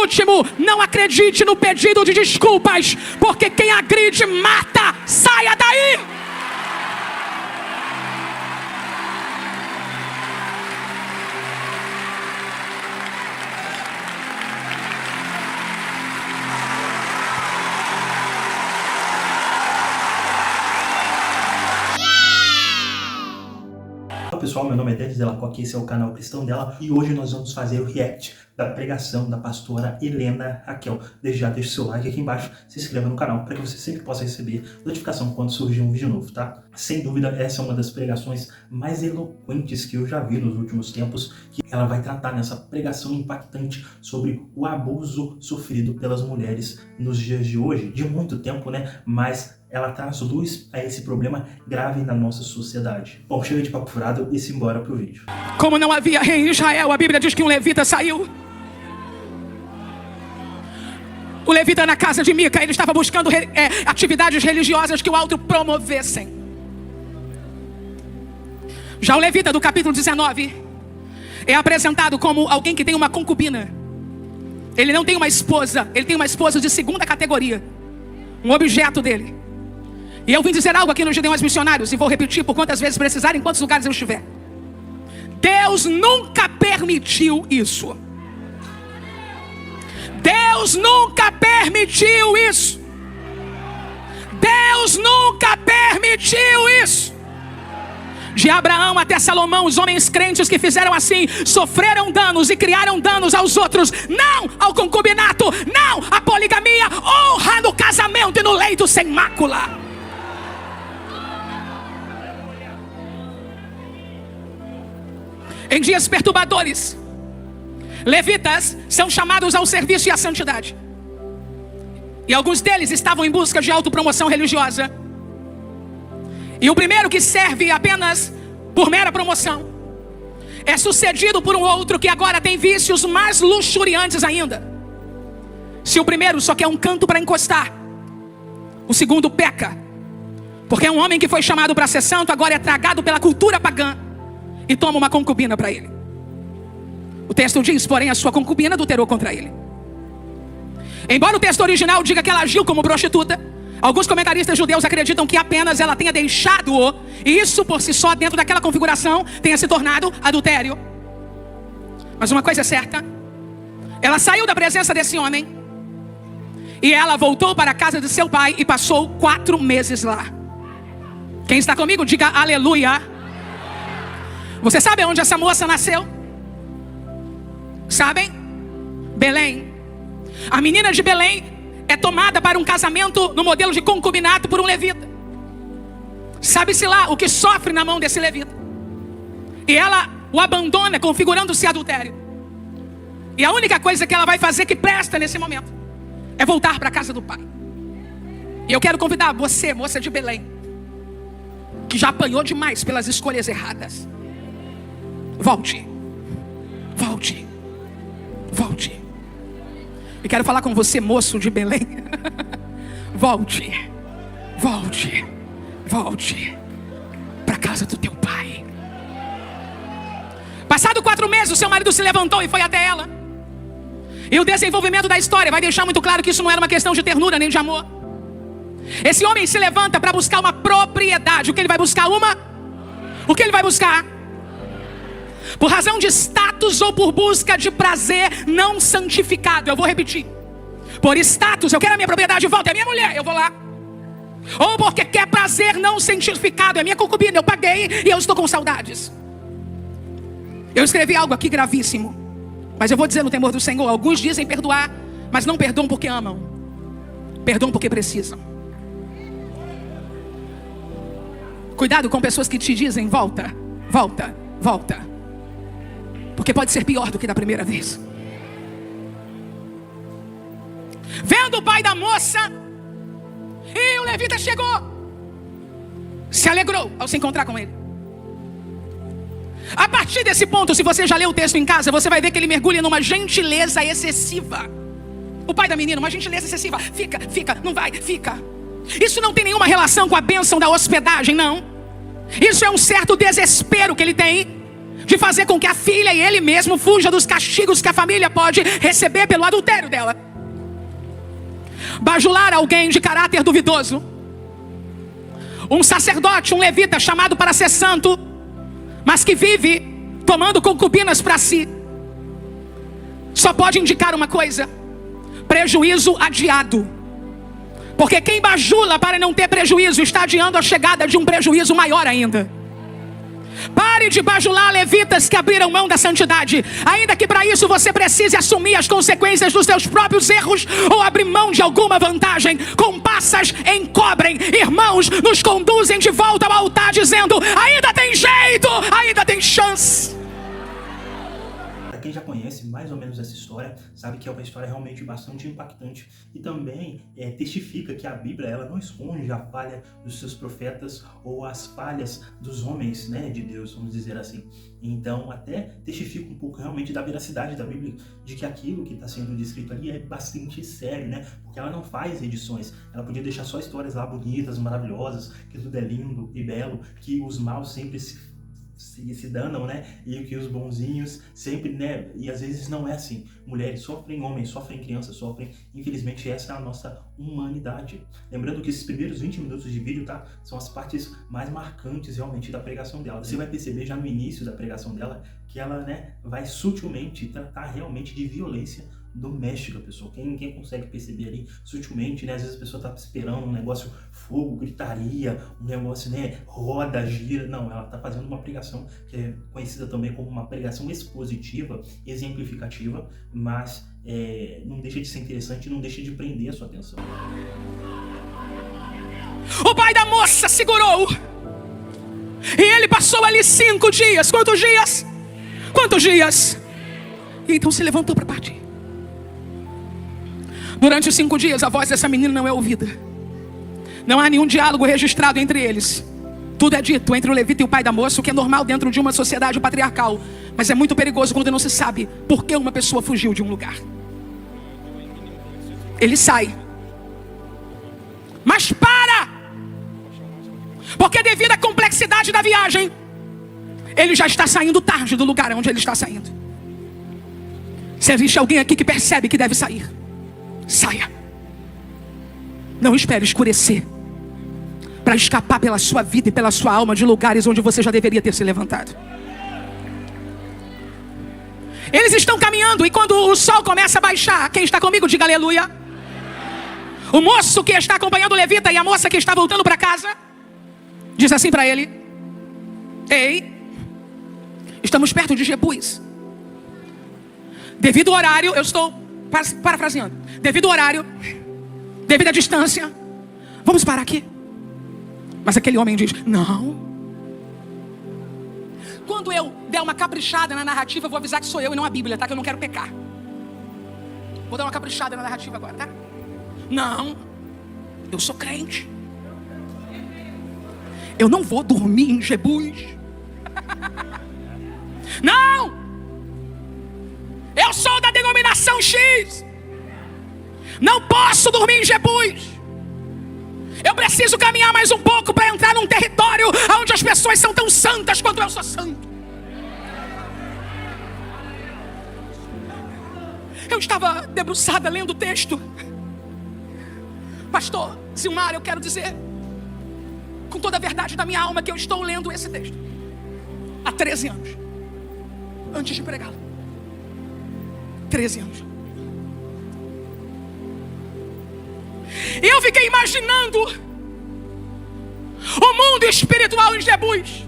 último, não acredite no pedido de desculpas, porque quem agride mata. Saia daí! Olá pessoal, meu nome é Denis Delacoque, esse é o canal Cristão Dela e hoje nós vamos fazer o react da pregação da pastora Helena Raquel. Desde já deixa o seu like aqui embaixo, se inscreva no canal para que você sempre possa receber notificação quando surgir um vídeo novo, tá? Sem dúvida, essa é uma das pregações mais eloquentes que eu já vi nos últimos tempos, que ela vai tratar nessa pregação impactante sobre o abuso sofrido pelas mulheres nos dias de hoje, de muito tempo, né? Mas ela traz luz a esse problema grave na nossa sociedade. Bom, chega de papo furado e simbora pro vídeo. Como não havia rei em Israel, a Bíblia diz que um levita saiu. O levita na casa de Mica, ele estava buscando atividades religiosas que o autopromovessem. Já o levita do capítulo 19 é apresentado como alguém que tem uma concubina. Ele não tem uma esposa, ele tem uma esposa de segunda categoria, um objeto dele. E eu vim dizer algo aqui no Gideões Missionários, e vou repetir por quantas vezes precisar, em quantos lugares eu estiver. Deus nunca permitiu isso. Deus nunca permitiu isso. Deus nunca permitiu isso. De Abraão até Salomão, os homens crentes que fizeram assim, sofreram danos e criaram danos aos outros. Não ao concubinato, não à poligamia. Honra no casamento e no leito sem mácula. Em dias perturbadores, levitas são chamados ao serviço e à santidade. E alguns deles estavam em busca de autopromoção religiosa. E o primeiro que serve apenas por mera promoção é sucedido por um outro que agora tem vícios mais luxuriantes ainda. Se o primeiro só quer um canto para encostar, o segundo peca, porque é um homem que foi chamado para ser santo, agora é tragado pela cultura pagã e toma uma concubina para ele. O texto diz, porém, a sua concubina adulterou contra ele. Embora o texto original diga que ela agiu como prostituta, alguns comentaristas judeus acreditam que apenas ela tenha deixado-o, e isso por si só, dentro daquela configuração, tenha se tornado adultério. Mas uma coisa é certa, ela saiu da presença desse homem, e ela voltou para a casa de seu pai, e passou 4 meses lá. Quem está comigo, diga aleluia. Você sabe onde essa moça nasceu? Sabem? Belém. A menina de Belém é tomada para um casamento no modelo de concubinato por um levita. Sabe-se lá o que sofre na mão desse levita. E ela o abandona, configurando-se adultério. E a única coisa que ela vai fazer que presta nesse momento é voltar para a casa do pai. E eu quero convidar você, moça de Belém, que já apanhou demais pelas escolhas erradas. Volte. Volte. Volte. E quero falar com você, moço de Belém. Volte. Volte. Volte para a casa do teu pai. Passado 4 meses, o seu marido se levantou e foi até ela. E o desenvolvimento da história vai deixar muito claro que isso não era uma questão de ternura nem de amor. Esse homem se levanta para buscar uma propriedade. O que ele vai buscar? O que ele vai buscar? Por razão de status ou por busca de prazer não santificado. Eu vou repetir. Por status, eu quero a minha propriedade de volta, é minha mulher, eu vou lá. Ou porque quer prazer não santificado, é minha concubina, eu paguei e eu estou com saudades. Eu escrevi algo aqui gravíssimo, mas eu vou dizer no temor do Senhor. Alguns dizem perdoar, mas não perdoam porque amam. Perdoam porque precisam. Cuidado com pessoas que te dizem volta, volta, volta, porque pode ser pior do que da primeira vez. Vendo o pai da moça, e o levita chegou, se alegrou ao se encontrar com ele. A partir desse ponto, se você já leu o texto em casa, você vai ver que ele mergulha numa gentileza excessiva. O pai da menina, uma gentileza excessiva. Fica, não vai, fica. Isso não tem nenhuma relação com a bênção da hospedagem, não. Isso é um certo desespero que ele tem de fazer com que a filha e ele mesmo fuja dos castigos que a família pode receber pelo adultério dela. Bajular alguém de caráter duvidoso, um sacerdote, um levita chamado para ser santo, mas que vive tomando concubinas para si, só pode indicar uma coisa: prejuízo adiado. Porque quem bajula para não ter prejuízo está adiando a chegada de um prejuízo maior ainda. Pare de bajular levitas que abriram mão da santidade, ainda que para isso você precise assumir as consequências dos seus próprios erros ou abrir mão de alguma vantagem. Com passas encobrem, irmãos, nos conduzem de volta ao altar dizendo: ainda tem jeito, ainda tem chance. Quem já conhece mais ou menos essa história sabe que é uma história realmente bastante impactante e também testifica que a Bíblia ela não esconde a falha dos seus profetas ou as falhas dos homens, né, de Deus, vamos dizer assim. Então até testifica um pouco realmente da veracidade da Bíblia, de que aquilo que está sendo descrito ali é bastante sério, né? Porque ela não faz edições, ela podia deixar só histórias lá bonitas, maravilhosas, que tudo é lindo e belo, que os maus sempre se danam, né? E que os bonzinhos sempre, né? E às vezes não é assim. Mulheres sofrem, homens sofrem, crianças sofrem. Infelizmente essa é a nossa humanidade. Lembrando que esses primeiros 20 minutos de vídeo, tá? São as partes mais marcantes realmente da pregação dela. Você vai perceber já no início da pregação dela que ela, né, vai sutilmente tratar realmente de violência doméstica, pessoal. Quem consegue perceber ali sutilmente, né? Às vezes a pessoa tá esperando um negócio, fogo, gritaria, um negócio, né, roda, gira. Não, ela tá fazendo uma pregação que é conhecida também como uma pregação expositiva, exemplificativa, mas não deixa de ser interessante, não deixa de prender a sua atenção. O pai da moça segurou e ele passou ali 5 dias. Quantos dias? Quantos dias? E então se levantou para partir. Durante os 5 dias, a voz dessa menina não é ouvida. Não há nenhum diálogo registrado entre eles. Tudo é dito entre o levita e o pai da moça, o que é normal dentro de uma sociedade patriarcal. Mas é muito perigoso quando não se sabe por que uma pessoa fugiu de um lugar. Ele sai. Mas para! Porque devido à complexidade da viagem, ele já está saindo tarde do lugar onde ele está saindo. Se existe alguém aqui que percebe que deve sair, saia. Não espere escurecer para escapar pela sua vida e pela sua alma de lugares onde você já deveria ter se levantado. Eles estão caminhando e quando o sol começa a baixar, quem está comigo diga aleluia. O moço que está acompanhando o levita e a moça que está voltando para casa diz assim para ele: ei, estamos perto de Jebus. Devido ao horário, eu estou parafraseando, devido ao horário, devido à distância, vamos parar aqui. Mas aquele homem diz: não. Quando eu der uma caprichada na narrativa, eu vou avisar que sou eu e não a Bíblia, tá? Que eu não quero pecar. Vou dar uma caprichada na narrativa agora, tá? Não, eu sou crente. Eu não vou dormir em Jebus. Não! Eu sou da denominação X. Não posso dormir em Jebus. Eu preciso caminhar mais um pouco para entrar num território onde as pessoas são tão santas quanto eu sou santo. Eu estava debruçada lendo o texto. Pastor Zilmar, eu quero dizer com toda a verdade da minha alma que eu estou lendo esse texto há 13 anos antes de pregá-lo. 13 anos. E eu fiquei imaginando o mundo espiritual em Jebus.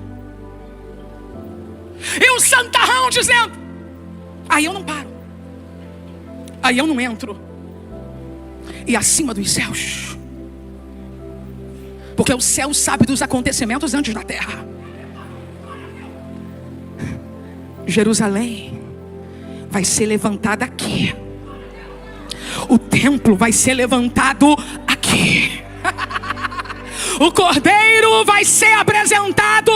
E o santarrão dizendo: aí eu não paro, aí eu não entro. E acima dos céus, porque o céu sabe dos acontecimentos antes da terra. Jerusalém vai ser levantada aqui. O templo vai ser levantado aqui. O cordeiro vai ser apresentado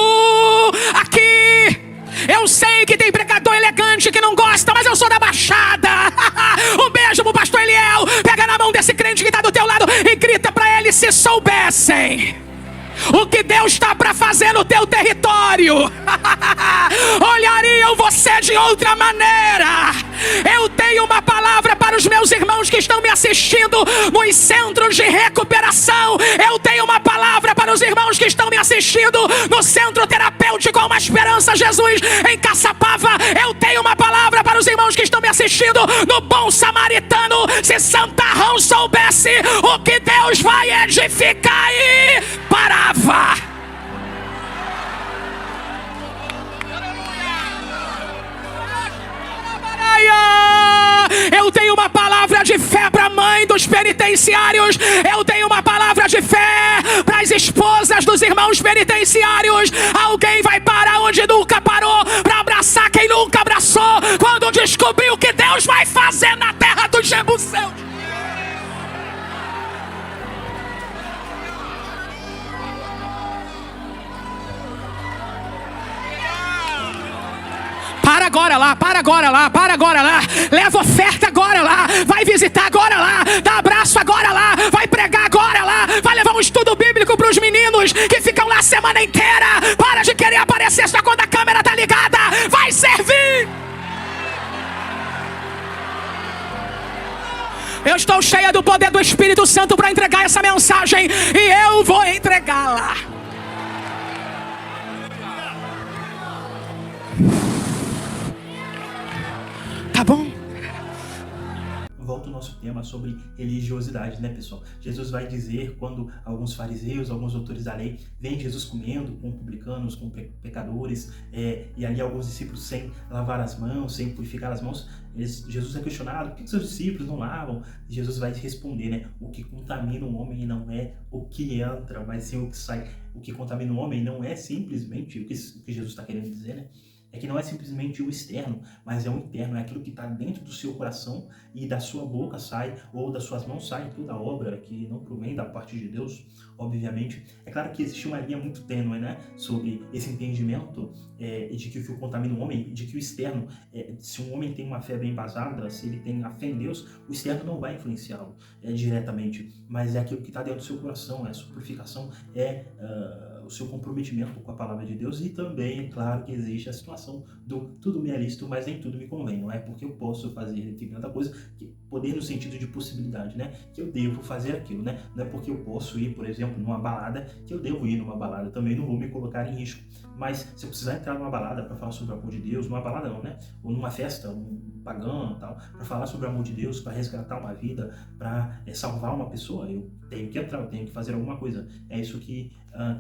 aqui. Eu sei que tem pregador elegante que não gosta, mas eu sou da Baixada. Um beijo pro pastor Eliel. Pega na mão desse crente que está do teu lado e grita para ele: se soubessem o que Deus está para fazer no teu território. Olhariam você de outra maneira. Eu tenho uma palavra para os meus irmãos que estão me assistindo nos centros de recuperação. Eu tenho uma palavra para os irmãos que estão me assistindo no centro terapêutico Uma Esperança Jesus em Caçapava. Eu tenho uma palavra para os irmãos que estão me assistindo no Bom Samaritano. Se Santarrão soubesse o que Deus vai edificar aí, parava. Eu tenho uma palavra de fé para a mãe dos penitenciários. Eu tenho uma palavra de fé para as esposas dos irmãos penitenciários. Alguém vai parar onde nunca parou para abraçar quem nunca abraçou, quando descobrir o que Deus vai fazer na terra dos Jebuseus. Para agora lá, para agora lá, para agora lá. Leva oferta agora lá. Vai visitar agora lá. Dá abraço agora lá. Vai pregar agora lá. Vai levar um estudo bíblico para os meninos que ficam lá a semana inteira. Para de querer aparecer só quando a câmera tá ligada. Vai servir. Eu estou cheia do poder do Espírito Santo para entregar essa mensagem. E eu vou entregá-la. Tá bom? Volta o nosso tema sobre religiosidade, né, pessoal? Jesus vai dizer, quando alguns fariseus, alguns autores da lei veem Jesus comendo com publicanos, com pecadores, e ali alguns discípulos sem lavar as mãos, sem purificar as mãos, Jesus é questionado: por que seus discípulos não lavam? E Jesus vai responder, né? O que contamina o homem não é o que entra, mas sim o que sai. O que contamina o homem não é simplesmente o que Jesus está querendo dizer, né? É que não é simplesmente o externo, mas é o interno, é aquilo que está dentro do seu coração e da sua boca sai, ou das suas mãos sai toda a obra que não provém da parte de Deus, obviamente. É claro que existe uma linha muito tênue, né, sobre esse entendimento de que o que contamina o homem, de que o externo, se um homem tem uma fé bem embasada, se ele tem a fé em Deus, o externo não vai influenciá-lo diretamente, mas é aquilo que está dentro do seu coração, a sua purificação o seu comprometimento com a palavra de Deus. E também, é claro, que existe a situação do tudo me é lícito, mas nem tudo me convém. Não é porque eu posso fazer determinada coisa, que poder no sentido de possibilidade, né? Que eu devo fazer aquilo, né? Não é porque eu posso ir, por exemplo, numa balada, que eu devo ir numa balada. Também não vou me colocar em risco. Mas se eu precisar entrar numa balada para falar sobre o amor de Deus, numa balada não, né? Ou numa festa, pagã, tal, para falar sobre o amor de Deus, para resgatar uma vida, para salvar uma pessoa, eu tenho que entrar, eu tenho que fazer alguma coisa. É isso que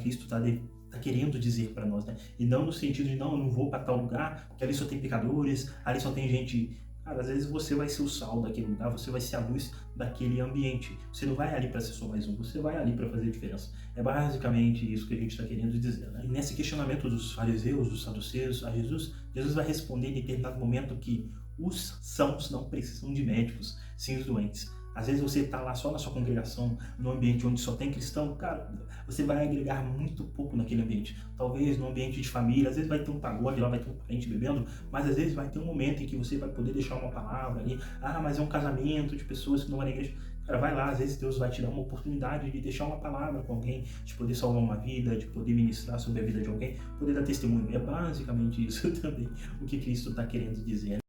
Cristo está querendo dizer para nós, né? E não no sentido de, não, eu não vou para tal lugar, porque ali só tem pecadores, ali só tem gente. Cara, às vezes você vai ser o sal daquele lugar, você vai ser a luz daquele ambiente. Você não vai ali para ser só mais um, você vai ali para fazer diferença. É basicamente isso que a gente está querendo dizer, né? E nesse questionamento dos fariseus, dos saduceus, a Jesus vai responder em determinado momento que os sãos não precisam de médicos, sim os doentes. Às vezes você está lá só na sua congregação, num ambiente onde só tem cristão, cara, você vai agregar muito pouco naquele ambiente. Talvez num ambiente de família, às vezes vai ter um pagode lá, vai ter um parente bebendo, mas às vezes vai ter um momento em que você vai poder deixar uma palavra ali. Ah, mas é um casamento de pessoas que não vão na igreja. Cara, vai lá, às vezes Deus vai te dar uma oportunidade de deixar uma palavra com alguém, de poder salvar uma vida, de poder ministrar sobre a vida de alguém, poder dar testemunho. É basicamente isso também o que Cristo está querendo dizer.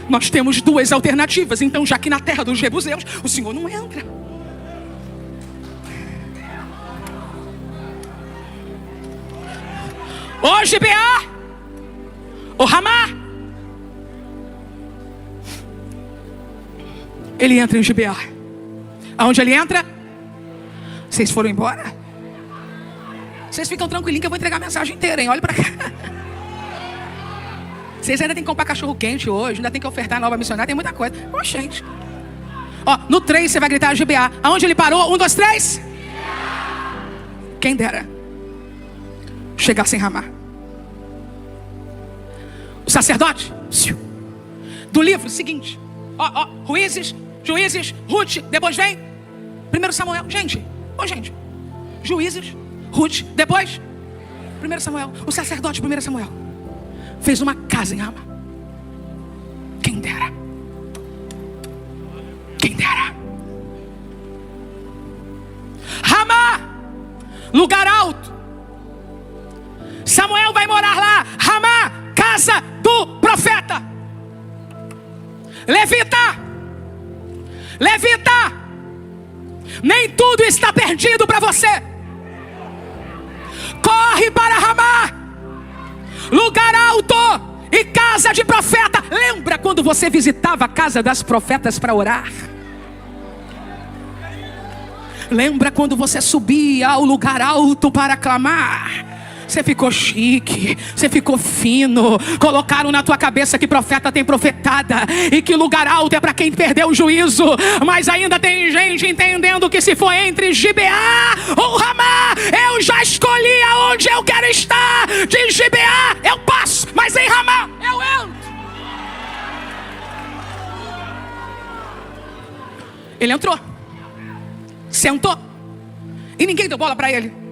Nós temos duas alternativas, então, já que na terra dos Jebuseus o Senhor não entra. Ô Gibeá, ô Ramá, ele entra em Gibeá. Aonde ele entra? Vocês foram embora? Vocês ficam tranquilinhos que eu vou entregar a mensagem inteira, hein? Olha pra cá. Vocês ainda tem que comprar cachorro quente hoje, ainda tem que ofertar nova missionária, tem muita coisa. Ô, gente. Ó, no 3 você vai gritar GBA. Aonde ele parou? 1, 2, 3. Quem dera chegar sem ramar. O sacerdote do livro seguinte. Ó, Juízes, Ruth, depois vem 1 Samuel. Gente, Juízes, Ruth, depois 1 Samuel. O sacerdote 1 Samuel fez uma casa em Rama. Quem dera. Rama, lugar alto, Samuel vai morar lá. Ramá, casa do profeta. Levita, nem tudo está perdido para você. Corre para Ramá, lugar alto e casa de profeta. Lembra quando você visitava a casa das profetas para orar? Lembra quando você subia ao lugar alto para clamar? Você ficou chique, você ficou fino. Colocaram na tua cabeça que profeta tem profetada e que lugar alto é para quem perdeu o juízo. Mas ainda tem gente entendendo que se for entre Gibeá ou Ramá, eu já escolhi aonde eu quero estar. De Gibeá eu passo, mas em Ramá eu entro. Ele entrou, sentou e ninguém deu bola para ele.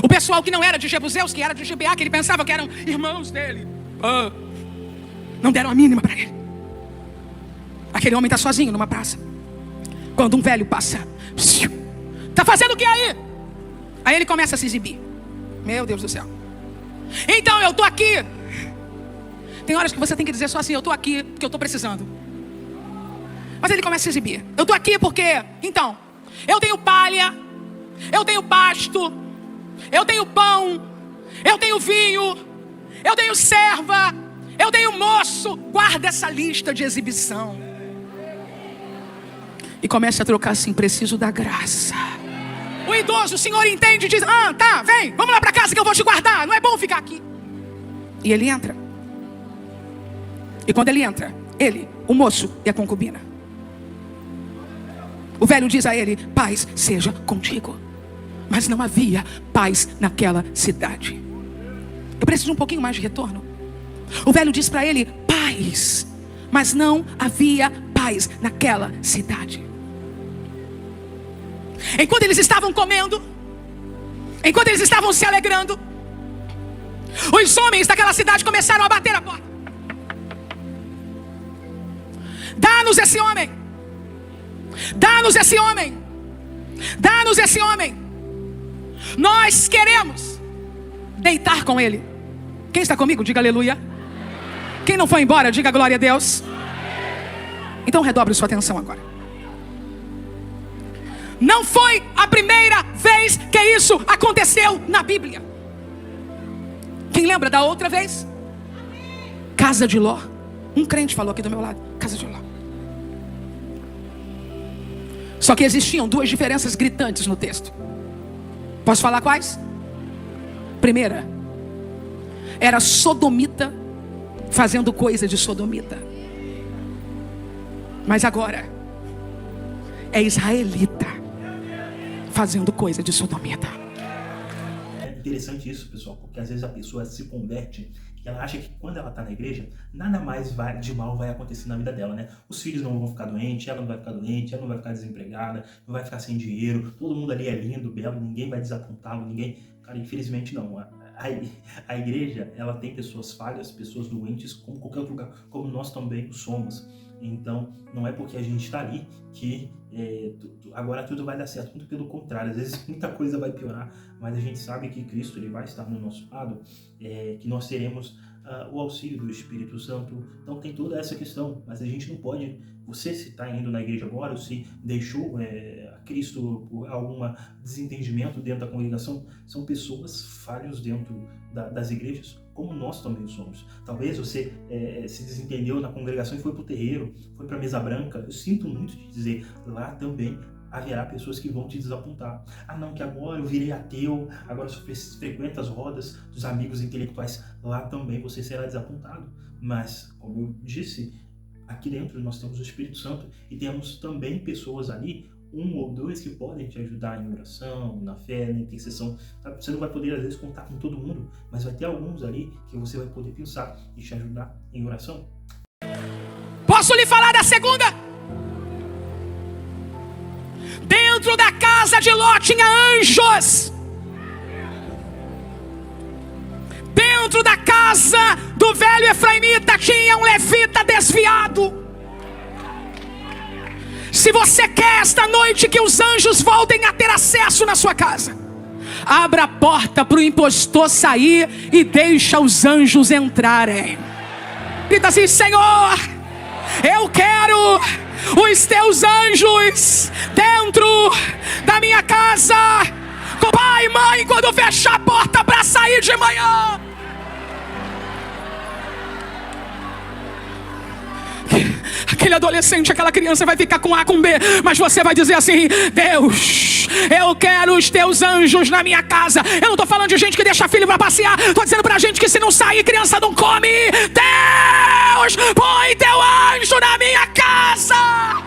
O pessoal que não era de Jebuseus, que era de Gibeá, que ele pensava que eram irmãos dele, não deram a mínima para ele. Aquele homem está sozinho numa praça. Quando um velho passa, está fazendo o que aí? Aí ele começa a se exibir. Meu Deus do céu. Então eu estou aqui. Tem horas que você tem que dizer só assim: eu estou aqui porque eu estou precisando. Mas ele começa a se exibir. Eu estou aqui porque, então, eu tenho palha, eu tenho pasto, eu tenho pão, eu tenho vinho, eu tenho serva, eu tenho moço. Guarda essa lista de exibição. E começa a trocar assim: preciso da graça. O idoso, o senhor entende, diz: tá, vem, vamos lá para casa que eu vou te guardar. Não é bom ficar aqui. E ele entra. E quando ele entra, ele, o moço e a concubina, o velho diz a ele: paz seja contigo. Mas não havia paz naquela cidade. Eu preciso de um pouquinho mais de retorno. O velho diz para ele: paz. Mas não havia paz naquela cidade. Enquanto eles estavam comendo, enquanto eles estavam se alegrando, os homens daquela cidade começaram a bater a porta. Dá-nos esse homem. Dá-nos esse homem. Dá-nos esse homem. Nós queremos deitar com ele. Quem está comigo, diga aleluia. Quem não foi embora, diga glória a Deus. Então redobre sua atenção agora. Não foi a primeira vez que isso aconteceu na Bíblia. Quem lembra da outra vez? Casa de Ló. Um crente falou aqui do meu lado: casa de Ló. Só que existiam duas diferenças gritantes no texto. Posso falar quais? Primeira, era sodomita fazendo coisa de sodomita. Mas agora é israelita fazendo coisa de sodomita. É interessante isso, pessoal, porque às vezes a pessoa se converte e ela acha que quando ela está na igreja, nada mais de mal vai acontecer na vida dela, né? Os filhos não vão ficar doentes, ela não vai ficar doente, ela não vai ficar desempregada, não vai ficar sem dinheiro, todo mundo ali é lindo, belo, ninguém vai desapontá-lo, ninguém... Cara, infelizmente não. A igreja, ela tem pessoas falhas, pessoas doentes, como qualquer outro lugar, como nós também o somos. Então, não é porque a gente está ali que agora tudo vai dar certo. Muito pelo contrário, às vezes muita coisa vai piorar, mas a gente sabe que Cristo ele vai estar no nosso lado, que nós teremos o auxílio do Espírito Santo. Então tem toda essa questão, mas a gente não pode... Você, se está indo na igreja agora, ou se deixou a Cristo por algum desentendimento dentro da congregação, são pessoas falhas dentro das igrejas, como nós também somos. Talvez você se desentendeu na congregação e foi para o terreiro, foi para a mesa branca. Eu sinto muito de dizer, lá também haverá pessoas que vão te desapontar. Ah não, que agora eu virei ateu, agora eu frequento as rodas dos amigos intelectuais. Lá também você será desapontado. Mas, como eu disse, aqui dentro nós temos o Espírito Santo e temos também pessoas ali, um ou dois, que podem te ajudar em oração, na fé, na intercessão. Você não vai poder às vezes contar com todo mundo, mas vai ter alguns ali que você vai poder pensar e te ajudar em oração. Posso lhe falar da segunda? Dentro da casa de Ló tinha anjos. Dentro da casa do velho efraimita tinha um levita desviado. Se você quer esta noite que os anjos voltem a ter acesso na sua casa, abra a porta para o impostor sair e deixa os anjos entrarem. Grita assim: Senhor, eu quero os teus anjos dentro da minha casa. Pai e mãe, quando fechar a porta para sair de manhã, aquele adolescente, aquela criança vai ficar com A, com B, mas você vai dizer assim: Deus, eu quero os teus anjos na minha casa. Eu não estou falando de gente que deixa filho para passear, estou dizendo para gente que se não sair, criança não come. Deus, põe teu anjo na minha casa.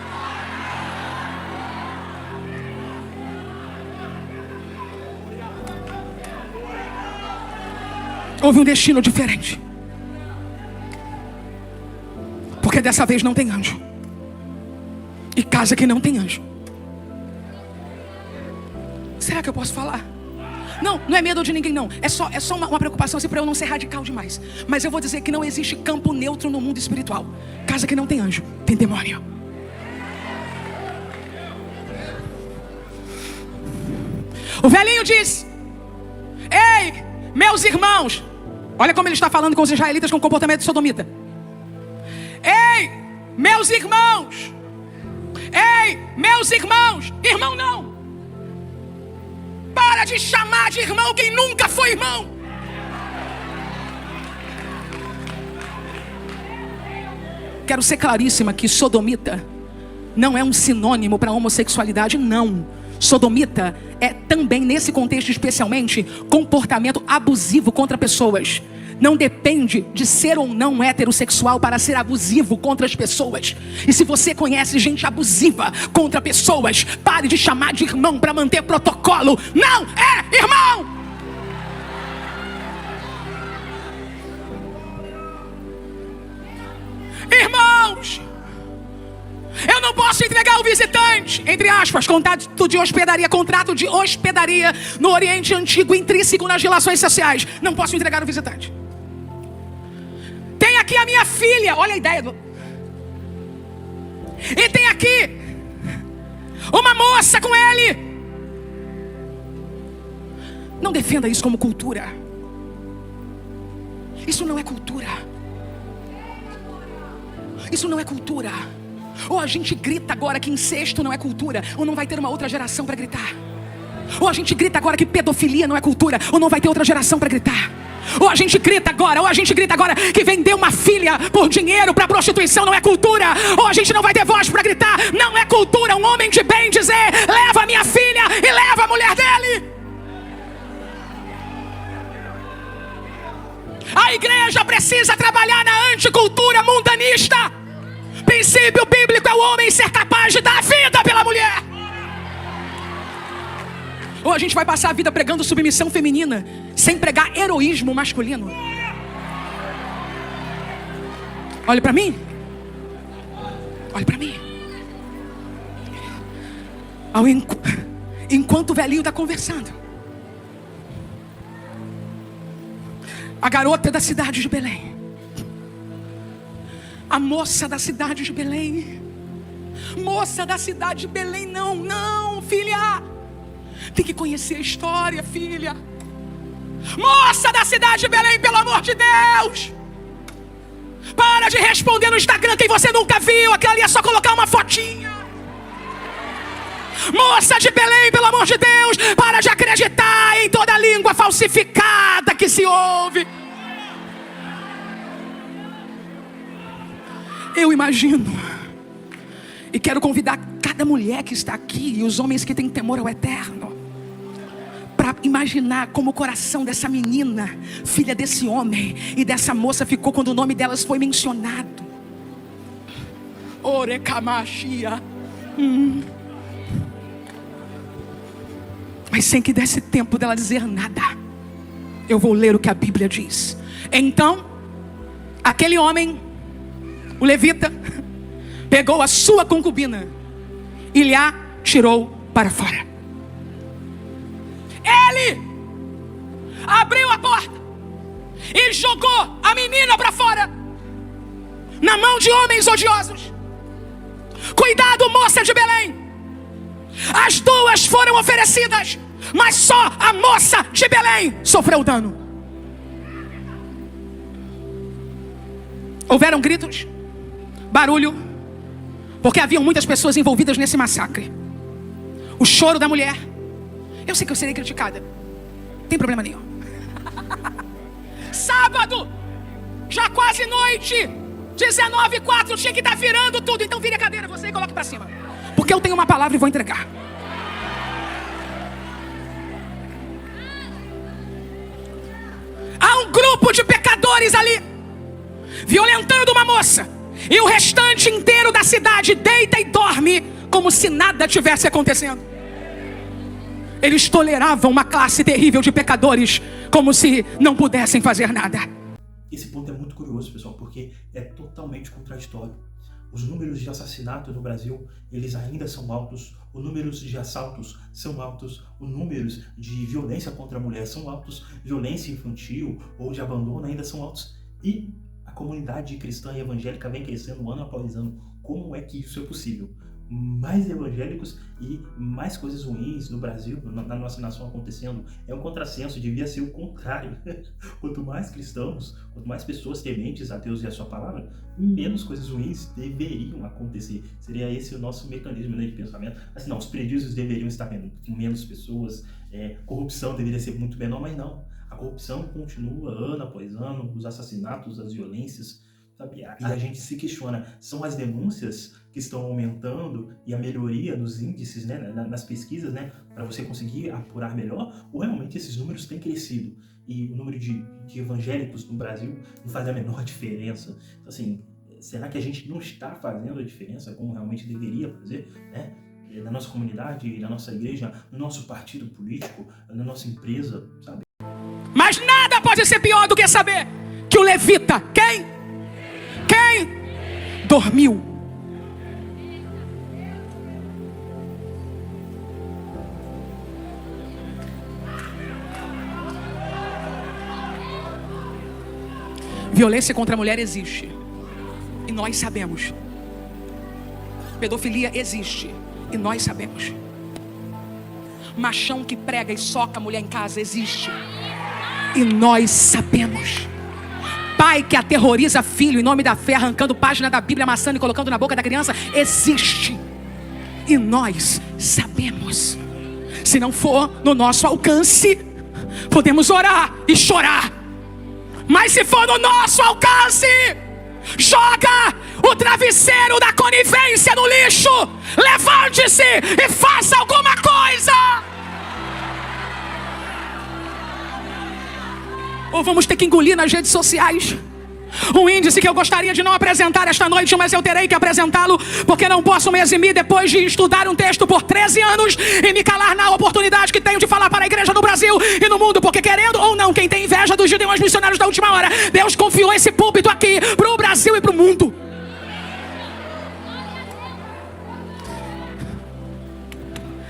Houve um destino diferente, porque dessa vez não tem anjo. E casa que não tem anjo. Será que eu posso falar? Não é medo de ninguém não. É só uma preocupação assim, para eu não ser radical demais. Mas eu vou dizer que não existe campo neutro no mundo espiritual. Casa que não tem anjo, tem demônio. O velhinho diz: ei, meus irmãos. Olha como ele está falando com os israelitas com comportamento de sodomita. Ei, meus irmãos. Ei, meus irmãos. Irmão não. Para de chamar de irmão quem nunca foi irmão. Quero ser claríssima que sodomita não é um sinônimo para homossexualidade, não. Sodomita é também, nesse contexto especialmente, comportamento abusivo contra pessoas. Não depende de ser ou não heterossexual para ser abusivo contra as pessoas. E se você conhece gente abusiva contra pessoas, pare de chamar de irmão para manter protocolo. Não é irmão! Irmãos, eu não posso entregar o visitante, entre aspas, contrato de hospedaria no Oriente Antigo, intrínseco nas relações sociais. Não posso entregar o visitante. Tem aqui a minha filha, olha a ideia e tem aqui uma moça com ele. Não defenda isso como cultura. Isso não é cultura. Isso não é cultura. Ou a gente grita agora que incesto não é cultura, ou não vai ter uma outra geração para gritar. Ou a gente grita agora que pedofilia não é cultura, ou não vai ter outra geração para gritar. Ou a gente grita agora que vender uma filha por dinheiro para prostituição não é cultura. Ou a gente não vai ter voz para gritar. Não é cultura um homem de bem dizer: leva a minha filha e leva a mulher dele. A igreja precisa trabalhar na anticultura mundanista. Princípio bíblico é o homem ser capaz de dar a vida pela mulher. Ou a gente vai passar a vida pregando submissão feminina sem pregar heroísmo masculino. Olhe para mim. Olhe para mim. Enquanto o velhinho está conversando, a garota da cidade de Belém, a moça da cidade de Belém, moça da cidade de Belém, não, filha, tem que conhecer a história, filha. Moça da cidade de Belém, pelo amor de Deus, para de responder no Instagram quem você nunca viu. Aquilo ali é só colocar uma fotinha. Moça de Belém, pelo amor de Deus, para de acreditar em toda língua falsificada que se ouve. Eu imagino e quero convidar cada mulher que está aqui e os homens que têm temor ao eterno para imaginar como o coração dessa menina, filha desse homem e dessa moça, ficou quando o nome delas foi mencionado. Orecamachia. Mas sem que desse tempo dela dizer nada, eu vou ler o que a Bíblia diz. Então, aquele homem, o levita, pegou a sua concubina e lhe a tirou para fora. Ele abriu a porta e jogou a menina para fora, na mão de homens odiosos. Cuidado, moça de Belém. As duas foram oferecidas mas só a moça de Belém sofreu dano. Houveram gritos, barulho, porque haviam muitas pessoas envolvidas nesse massacre. O choro da mulher. Eu sei que eu serei criticada, não tem problema nenhum. Sábado, já quase noite, 19h04, tinha que estar virando tudo. Então vire a cadeira você e coloque para cima, porque eu tenho uma palavra e vou entregar. Há um grupo de pecadores ali, violentando uma moça, e o restante inteiro da cidade deita e dorme como se nada tivesse acontecendo. Eles toleravam uma classe terrível de pecadores como se não pudessem fazer nada. Esse ponto é muito curioso, pessoal, porque é totalmente contraditório. Os números de assassinato no Brasil, eles ainda são altos. Os números de assaltos são altos. Os números de violência contra a mulher são altos. Violência infantil ou de abandono ainda são altos. E a comunidade cristã e evangélica vem crescendo ano após ano. Como é que isso é possível? Mais evangélicos e mais coisas ruins no Brasil, na nossa nação acontecendo. É um contrassenso, devia ser o contrário. Quanto mais cristãos, quanto mais pessoas tementes a Deus e a sua palavra, menos coisas ruins deveriam acontecer. Seria esse o nosso mecanismo, né, de pensamento. Assim, não, os prejuízos deveriam estar com menos pessoas, corrupção deveria ser muito menor, mas não. A corrupção continua ano após ano, os assassinatos, as violências, sabe? E a gente se questiona, são as denúncias que estão aumentando e a melhoria nos índices, né, nas pesquisas, né, para você conseguir apurar melhor, ou realmente esses números têm crescido? E o número de evangélicos no Brasil não faz a menor diferença. Então, assim, será que a gente não está fazendo a diferença como realmente deveria fazer, né? Na nossa comunidade, na nossa igreja, no nosso partido político, na nossa empresa, sabe? Mas nada pode ser pior do que saber que o levita, quem dormiu. Violência contra a mulher existe, e nós sabemos. Pedofilia existe, e nós sabemos. Machão que prega e soca a mulher em casa existe, e nós sabemos. Pai que aterroriza filho em nome da fé, arrancando página da Bíblia, amassando e colocando na boca da criança, existe, e nós sabemos. Se não for no nosso alcance, podemos orar e chorar, mas se for no nosso alcance, joga o travesseiro da conivência no lixo, levante-se e faça alguma coisa. Ou vamos ter que engolir nas redes sociais um índice que eu gostaria de não apresentar esta noite, mas eu terei que apresentá-lo, porque não posso me eximir depois de estudar um texto por 13 anos e me calar na oportunidade que tenho de falar para a igreja no Brasil e no mundo, porque querendo ou não, quem tem inveja dos gideões missionários da última hora, Deus confiou esse púlpito aqui para o Brasil e para o mundo.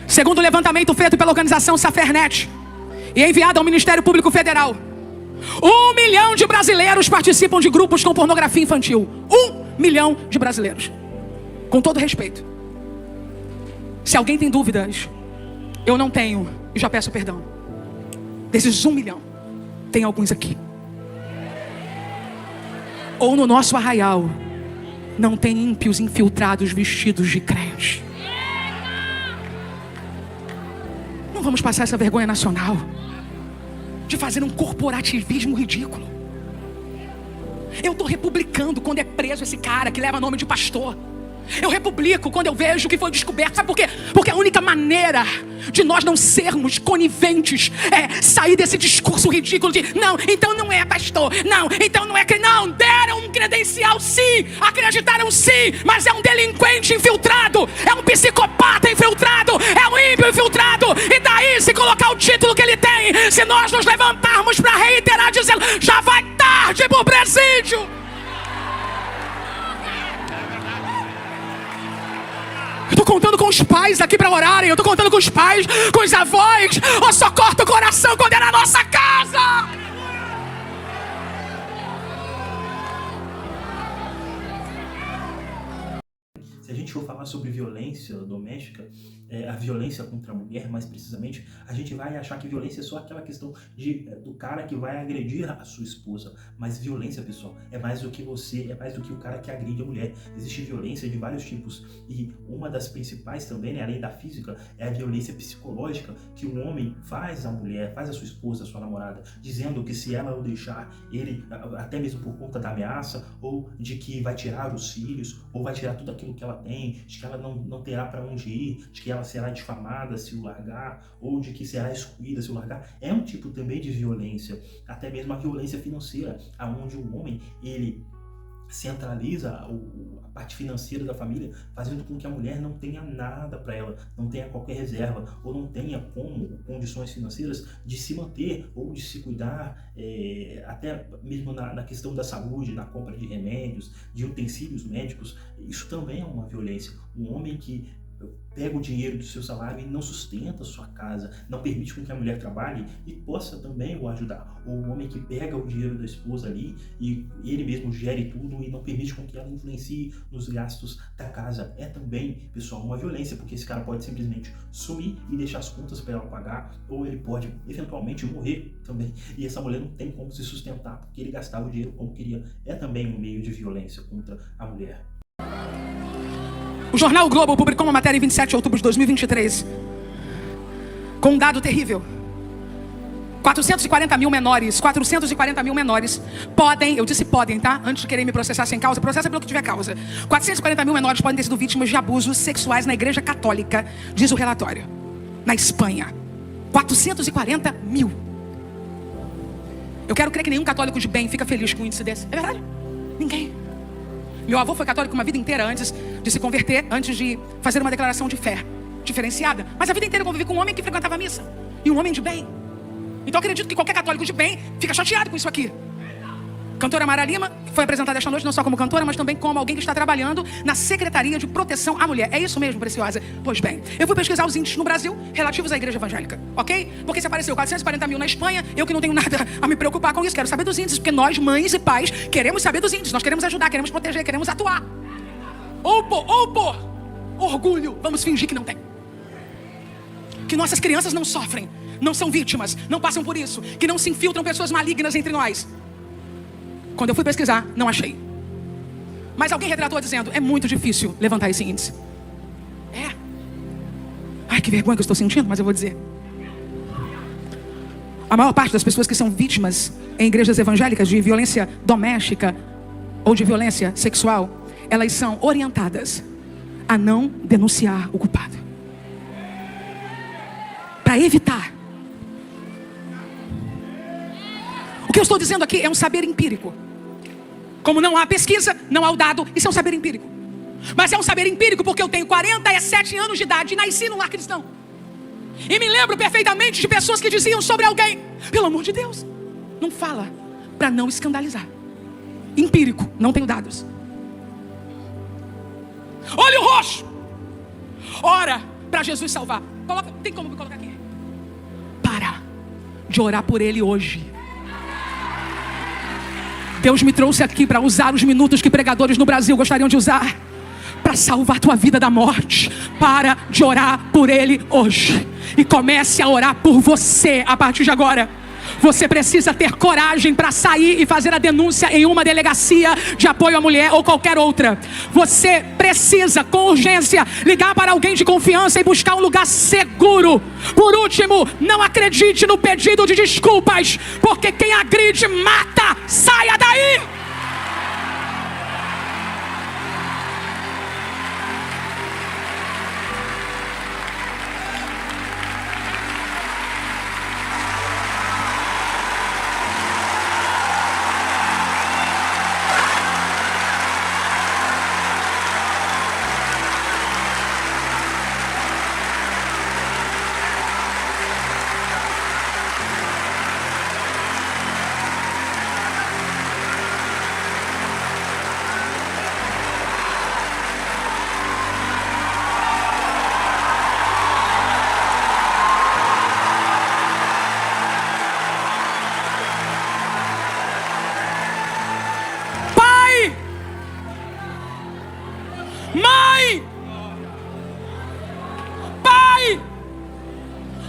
Segundo o levantamento feito pela organização Safernet e enviado ao Ministério Público Federal, 1 milhão de brasileiros participam de grupos com pornografia infantil. 1 milhão de brasileiros. Com todo respeito, se alguém tem dúvidas, eu não tenho e já peço perdão. Desses 1 milhão, tem alguns aqui. Ou no nosso arraial não tem ímpios infiltrados vestidos de crente. Não vamos passar essa vergonha nacional de fazer um corporativismo ridículo. Eu estou republicando quando é preso esse cara que leva nome de pastor. Eu republico quando eu vejo que foi descoberto. Sabe por quê? Porque a única maneira de nós não sermos coniventes é sair desse discurso ridículo de não, então não é pastor, não, então não é. Não, deram um credencial sim, acreditaram sim, mas é um delinquente infiltrado, é um psicopata infiltrado, é um ímpio infiltrado. E daí, se colocar o título que ele tem, se nós nos levantarmos para reiterar dizendo já vai tarde pro presídio. Eu estou contando com os pais aqui para orarem. Eu estou contando com os pais, com os avós. Oh, só corta o coração quando é na nossa casa. Se a gente for falar sobre violência doméstica, a violência contra a mulher, mais precisamente, a gente vai achar que violência é só aquela questão do cara que vai agredir a sua esposa. Mas violência, pessoal, é mais do que você, é mais do que o cara que agride a mulher. Existe violência de vários tipos e uma das principais também, né, além da física, é a violência psicológica que um homem faz à mulher, faz à sua esposa, à sua namorada, dizendo que se ela o deixar, ele, até mesmo por conta da ameaça, ou de que vai tirar os filhos, ou vai tirar tudo aquilo que ela tem, de que ela não terá para onde ir, de que ela será difamada se o largar, ou de que será excluída se o largar. É um tipo também de violência, até mesmo a violência financeira, aonde o homem, ele centraliza a parte financeira da família, fazendo com que a mulher não tenha nada para ela, não tenha qualquer reserva, ou não tenha condições financeiras de se manter ou de se cuidar, até mesmo na questão da saúde, na compra de remédios, de utensílios médicos. Isso também é uma violência. Um homem que pega o dinheiro do seu salário e não sustenta a sua casa, não permite com que a mulher trabalhe e possa também o ajudar. Ou o homem que pega o dinheiro da esposa ali e ele mesmo gere tudo e não permite com que ela influencie nos gastos da casa. É também, pessoal, uma violência, porque esse cara pode simplesmente sumir e deixar as contas para ela pagar, ou ele pode eventualmente morrer também. E essa mulher não tem como se sustentar porque ele gastava o dinheiro como queria. É também um meio de violência contra a mulher. O jornal o Globo publicou uma matéria em 27 de outubro de 2023 com um dado terrível. 440 mil menores podem, eu disse podem, tá? Antes de querer me processar sem causa, processa pelo que tiver causa. 440 mil menores podem ter sido vítimas de abusos sexuais na Igreja Católica, diz o relatório. Na Espanha. 440 mil. Eu quero crer que nenhum católico de bem fica feliz com um índice desse. É verdade? Ninguém. Meu avô foi católico uma vida inteira antes de se converter, antes de fazer uma declaração de fé diferenciada. Mas a vida inteira eu convivi com um homem que frequentava a missa. E um homem de bem. Então eu acredito que qualquer católico de bem fica chateado com isso aqui. Cantora Mara Lima foi apresentada esta noite não só como cantora, mas também como alguém que está trabalhando na Secretaria de Proteção à Mulher. É isso mesmo, Preciosa? Pois bem, eu fui pesquisar os índices no Brasil relativos à igreja evangélica, ok? Porque se apareceu 440 mil na Espanha, eu que não tenho nada a me preocupar com isso, quero saber dos índices, porque nós, mães e pais, queremos saber dos índices, nós queremos ajudar, queremos proteger, queremos atuar. Ou por orgulho, vamos fingir que não tem. Que nossas crianças não sofrem, não são vítimas, não passam por isso, que não se infiltram pessoas malignas entre nós. Quando eu fui pesquisar, não achei. Mas alguém retratou dizendo, é muito difícil levantar esse índice. É. Ai, que vergonha que eu estou sentindo, mas eu vou dizer. A maior parte das pessoas que são vítimas em igrejas evangélicas de violência doméstica ou de violência sexual, elas são orientadas a não denunciar o culpado. Para evitar. O que eu estou dizendo aqui é um saber empírico. Como não há pesquisa, não há o dado, isso é um saber empírico. Mas é um saber empírico porque eu tenho 47 anos de idade e nasci num lar cristão. E me lembro perfeitamente de pessoas que diziam sobre alguém, pelo amor de Deus, não fala, para não escandalizar. Empírico, não tenho dados. Olho roxo. Ora para Jesus salvar. Tem como me colocar aqui? Para de orar por ele hoje. Deus me trouxe aqui para usar os minutos que pregadores no Brasil gostariam de usar para salvar tua vida da morte. Para de orar por ele hoje e comece a orar por você a partir de agora. Você precisa ter coragem para sair e fazer a denúncia em uma delegacia de apoio à mulher ou qualquer outra. Você precisa, com urgência, ligar para alguém de confiança e buscar um lugar seguro. Por último, não acredite no pedido de desculpas, porque quem agride mata. Saia daí!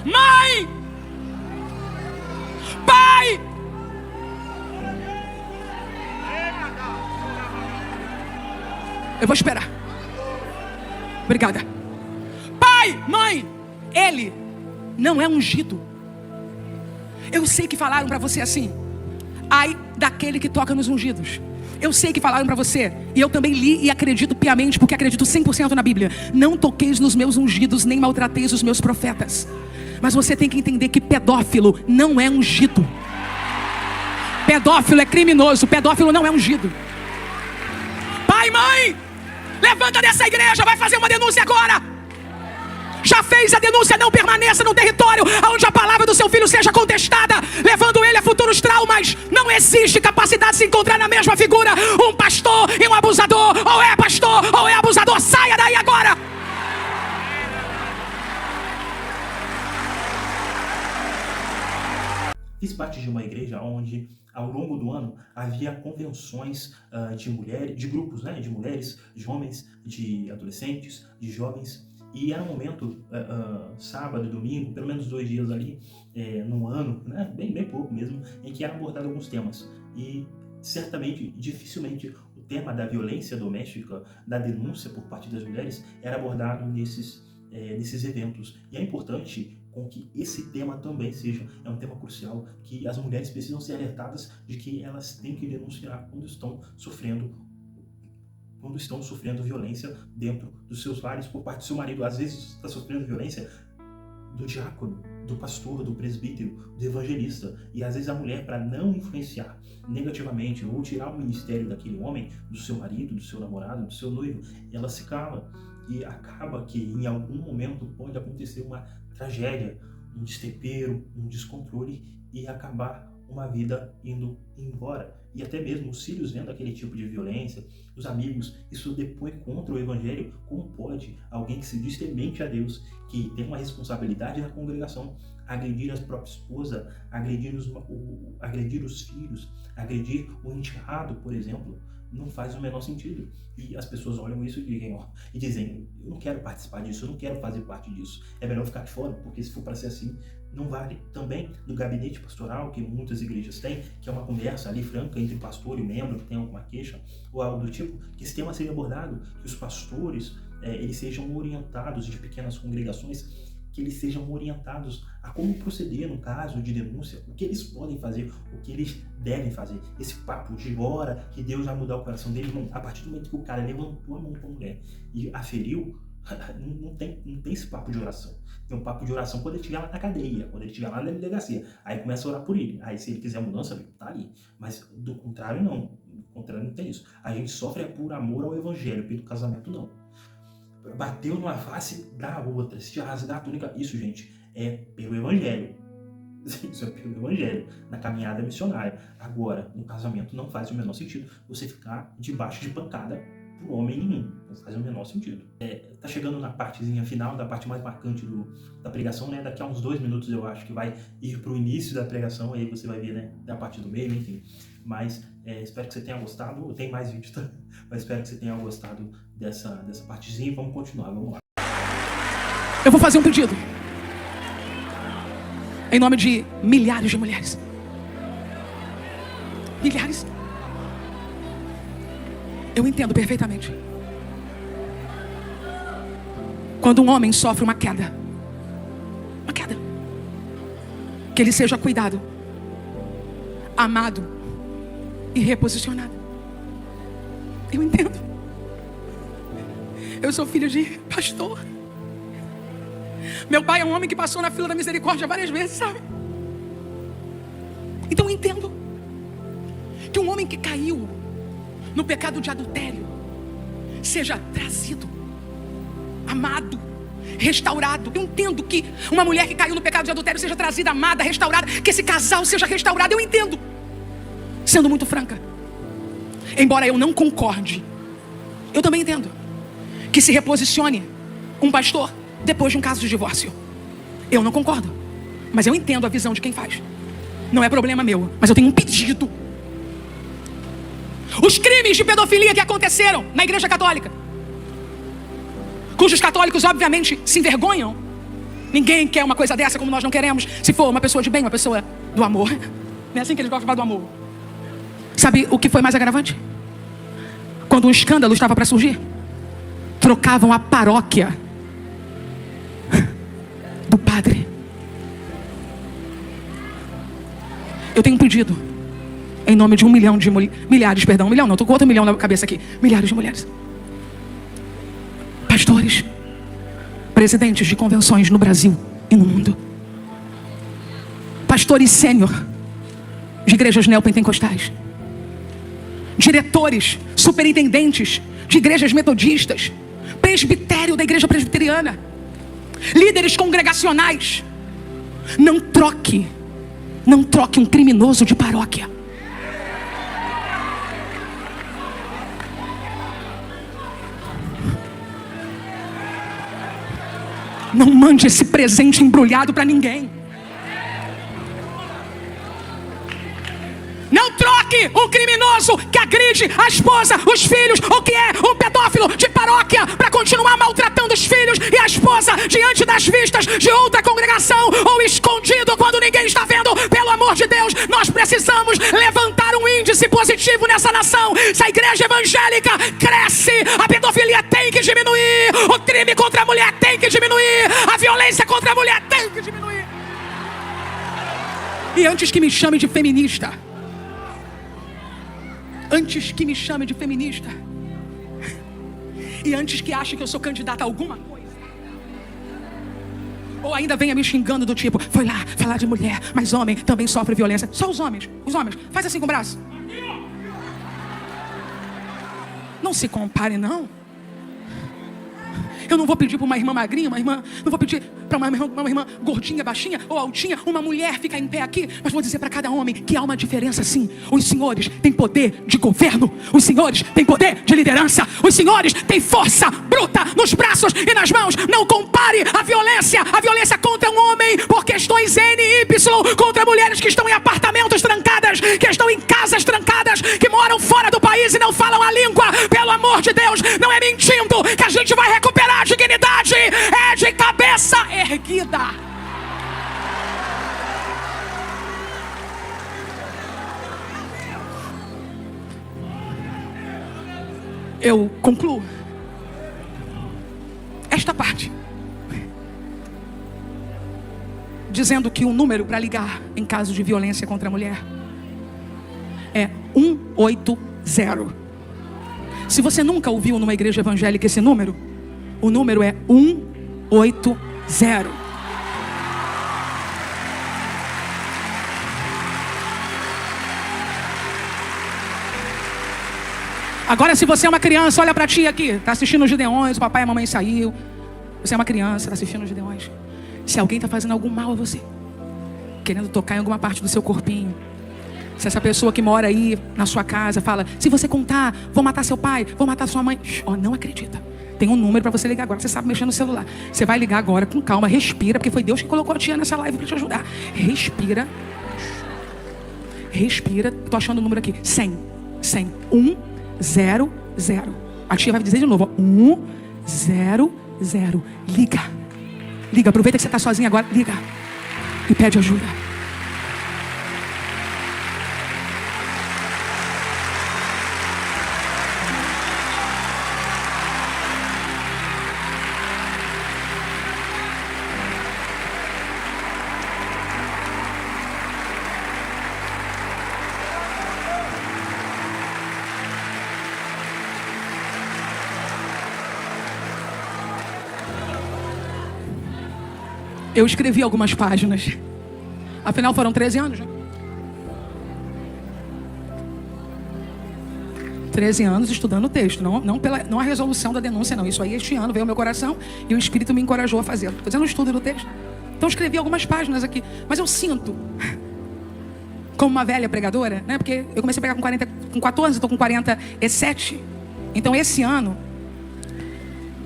mãe, pai. Eu vou esperar. Obrigada. Pai, mãe, ele não é ungido. Eu sei que falaram para você assim: ai daquele que toca nos ungidos. Eu sei que falaram para você, e eu também li e acredito piamente, porque acredito 100% na Bíblia: não toqueis nos meus ungidos, nem maltrateis os meus profetas. Mas você tem que entender que pedófilo não é ungido. Pedófilo é criminoso, pedófilo não é ungido. Pai, mãe, levanta dessa igreja, vai fazer uma denúncia agora. Já fez a denúncia, não permaneça no território onde a palavra do seu filho seja contestada, levando ele a futuros traumas. Não existe capacidade de se encontrar na mesma figura um pastor e um abusador. Ou é pastor ou é abusador. Saia daí agora. Fiz parte de uma igreja onde, ao longo do ano, havia convenções de mulheres, de grupos, né, de mulheres, de homens, de adolescentes, de jovens. E era um momento, sábado e domingo, pelo menos 2 dias ali, no ano, né, bem pouco mesmo, em que eram abordados alguns temas. E certamente, dificilmente, o tema da violência doméstica, da denúncia por parte das mulheres, era abordado nesses eventos. E é importante com que esse tema também seja, é um tema crucial, que as mulheres precisam ser alertadas de que elas têm que denunciar quando estão sofrendo violência dentro dos seus lares por parte do seu marido. Às vezes está sofrendo violência do diácono, do pastor, do presbítero, do evangelista. E às vezes a mulher, para não influenciar negativamente ou tirar o ministério daquele homem, do seu marido, do seu namorado, do seu noivo, ela se cala. E acaba que em algum momento pode acontecer uma tragédia, um destempero, um descontrole e acabar uma vida indo embora. E até mesmo os filhos vendo aquele tipo de violência, os amigos, isso depõe contra o evangelho. Como pode alguém que se diz temente a Deus, que tem uma responsabilidade na congregação, agredir a própria esposa, agredir os filhos, agredir o enteado, por exemplo? Não faz o menor sentido. E as pessoas olham isso e dizem: eu não quero participar disso, eu não quero fazer parte disso, é melhor ficar de fora, porque se for para ser assim, não vale. Também do gabinete pastoral, que muitas igrejas têm, que é uma conversa ali franca entre o pastor e o membro que tem alguma queixa ou algo do tipo, que esse tema seja abordado, que os pastores eles sejam orientados, de pequenas congregações, que eles sejam orientados a como proceder no caso de denúncia, o que eles podem fazer, o que eles devem fazer. Esse papo de ora que Deus vai mudar o coração dele, não. A partir do momento que o cara levantou a mão para a mulher e a feriu, não tem esse papo de oração. Tem um papo de oração quando ele estiver lá na cadeia, quando ele estiver lá na delegacia. Aí começa a orar por ele. Aí se ele quiser mudança, tá ali. Mas do contrário, não. Do contrário, não tem isso. A gente sofre por amor ao evangelho, pelo casamento, não. Bateu numa face da outra, se rasgar a túnica, isso, gente, é pelo evangelho. Isso é pelo evangelho, na caminhada missionária. Agora, no casamento não faz o menor sentido você ficar debaixo de pancada por homem nenhum. Não faz o menor sentido. Tá chegando na partezinha final, da parte mais marcante da pregação, né? Daqui a uns 2 minutos eu acho que vai ir pro início da pregação, aí você vai ver, né, da parte do meio, enfim. Mas espero que você tenha gostado. Tem mais vídeo, tá? Mas espero que você tenha gostado dessa partezinha. Vamos continuar, vamos lá. Eu vou fazer um pedido em nome de milhares de mulheres. Milhares. Eu entendo perfeitamente. Quando um homem sofre uma queda, que ele seja cuidado, amado e reposicionado. Eu entendo. Eu sou filho de pastor. Meu pai é um homem que passou na fila da misericórdia várias vezes, sabe? Então eu entendo que um homem que caiu no pecado de adultério seja trazido, amado, restaurado. Eu entendo que uma mulher que caiu no pecado de adultério seja trazida, amada, restaurada, que esse casal seja restaurado. Eu entendo. Sendo muito franca, embora eu não concorde, eu também entendo que se reposicione um pastor depois de um caso de divórcio. Eu não concordo, mas eu entendo a visão de quem faz. Não é problema meu, mas eu tenho um pedido. Os crimes de pedofilia que aconteceram na Igreja Católica, cujos católicos obviamente se envergonham Ninguém quer uma coisa dessa como nós não queremos. Se for uma pessoa de bem, uma pessoa do amor. Não é assim que eles gostam de falar do amor. Sabe o que foi mais agravante? Quando um escândalo estava para surgir, trocavam a paróquia do padre. Eu tenho um pedido em nome de 1 milhão de milhares, perdão, 1 milhão não, estou com outro milhão na cabeça aqui. Milhares de mulheres. Pastores, presidentes de convenções no Brasil e no mundo. Pastores sênior de igrejas neopentecostais. Diretores, superintendentes de igrejas metodistas. Presbitério da igreja presbiteriana. Líderes congregacionais. Não troque um criminoso de paróquia. Não mande esse presente embrulhado para ninguém. Não troque um criminoso que agride a esposa, os filhos, ou que é um pedófilo de paróquia, para continuar maltratando os filhos e a esposa diante das vistas de outra congregação, ou escondido quando ninguém está vendo. Pelo amor de Deus, nós precisamos levantar um índice positivo nessa nação. Se a igreja evangélica cresce, a pedofilia tem que diminuir, o crime contra a mulher tem que diminuir, a violência contra a mulher tem que diminuir. E antes que me chame de feminista, antes que me chame de feminista, e antes que ache que eu sou candidata a alguma coisa, ou ainda venha me xingando do tipo, foi lá falar de mulher, mas homem também sofre violência. Só os homens, faz assim com o braço. Não se compare não. Eu não vou pedir para uma irmã magrinha, não vou pedir para uma irmã gordinha, baixinha ou altinha, uma mulher ficar em pé aqui, mas vou dizer para cada homem que há uma diferença sim. Os senhores têm poder de governo, os senhores têm poder de liderança, os senhores têm força bruta nos braços e nas mãos. Não compare a violência contra um homem por questões N e Y, contra mulheres que estão em apartamentos trancadas, que estão em casas trancadas, que moram fora do país e não falam a língua. Pelo amor de Deus, não é mentindo que a gente vai recuperar a dignidade, é de cabeça erguida. Eu concluo esta parte dizendo que o número para ligar em caso de violência contra a mulher é 180. Se você nunca ouviu numa igreja evangélica esse número, o número é 180. Agora, se você é uma criança, olha pra ti aqui. Está assistindo os Gideões, o papai e a mamãe saiu. Você é uma criança, está assistindo os Gideões. Se alguém está fazendo algum mal a você, querendo tocar em alguma parte do seu corpinho, se essa pessoa que mora aí na sua casa fala, se você contar, vou matar seu pai, vou matar sua mãe. Não acredita. Tem um número para você ligar agora. Você sabe mexer no celular. Você vai ligar agora com calma, respira, porque foi Deus que colocou a tia nessa live para te ajudar. Respira. Tô achando o número aqui. 100. 100. 100. A tia vai dizer de novo. 100. Liga. Aproveita que você está sozinha agora. Liga. E pede ajuda. Eu escrevi algumas páginas. Afinal, foram 13 anos, né? 13 anos estudando o texto. Não a resolução da denúncia, não. Isso aí, este ano, veio ao meu coração e o Espírito me encorajou a fazer. Estou fazendo um estudo do texto. Então, escrevi algumas páginas aqui. Mas eu sinto, como uma velha pregadora, né? Porque eu comecei a pregar com 14, estou com 47. Então, esse ano,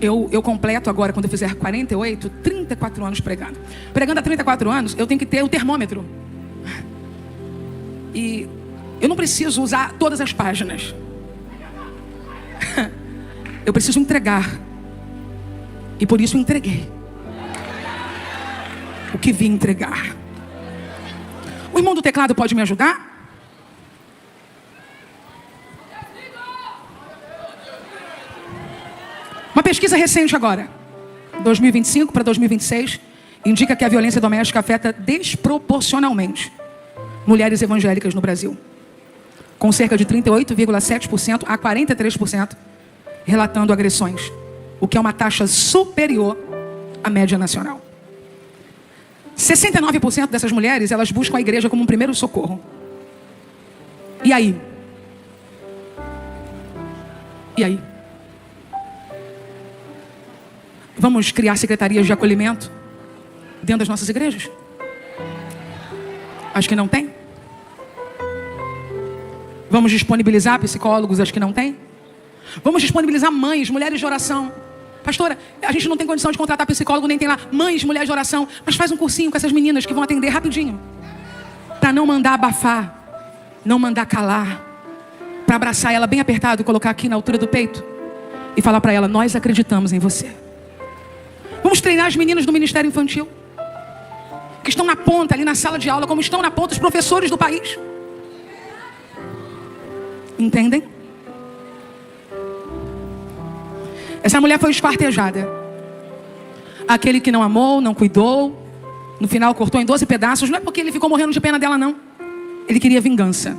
eu completo agora, quando eu fizer 48, 34 anos pregando. Pregando há 34 anos, eu tenho que ter o termômetro. E eu não preciso usar todas as páginas. Eu preciso entregar. E por isso entreguei. o que vim entregar. O irmão do teclado pode me ajudar? Uma pesquisa recente agora, 2025 para 2026, indica que a violência doméstica afeta desproporcionalmente mulheres evangélicas no Brasil, com cerca de 38,7% a 43% relatando agressões, o que é uma taxa superior à média nacional. 69% dessas mulheres, elas buscam a igreja como um primeiro socorro. E aí? E aí? Vamos criar secretarias de acolhimento dentro das nossas igrejas? Acho que não tem. Vamos disponibilizar psicólogos? Acho que não tem. Vamos disponibilizar mães, mulheres de oração. Pastora, a gente não tem condição de contratar psicólogo, nem tem lá mães, mulheres de oração. Mas faz um cursinho com essas meninas que vão atender rapidinho. Para não mandar abafar, não mandar calar. Para abraçar ela bem apertado, colocar aqui na altura do peito. E falar para ela, nós acreditamos em você. Vamos treinar as meninas do Ministério Infantil. Que estão na ponta, ali na sala de aula, como estão na ponta os professores do país. Entendem? Essa mulher foi esquartejada. Aquele que não amou, não cuidou, no final cortou em 12 pedaços. Não é porque ele ficou morrendo de pena dela, não. Ele queria vingança.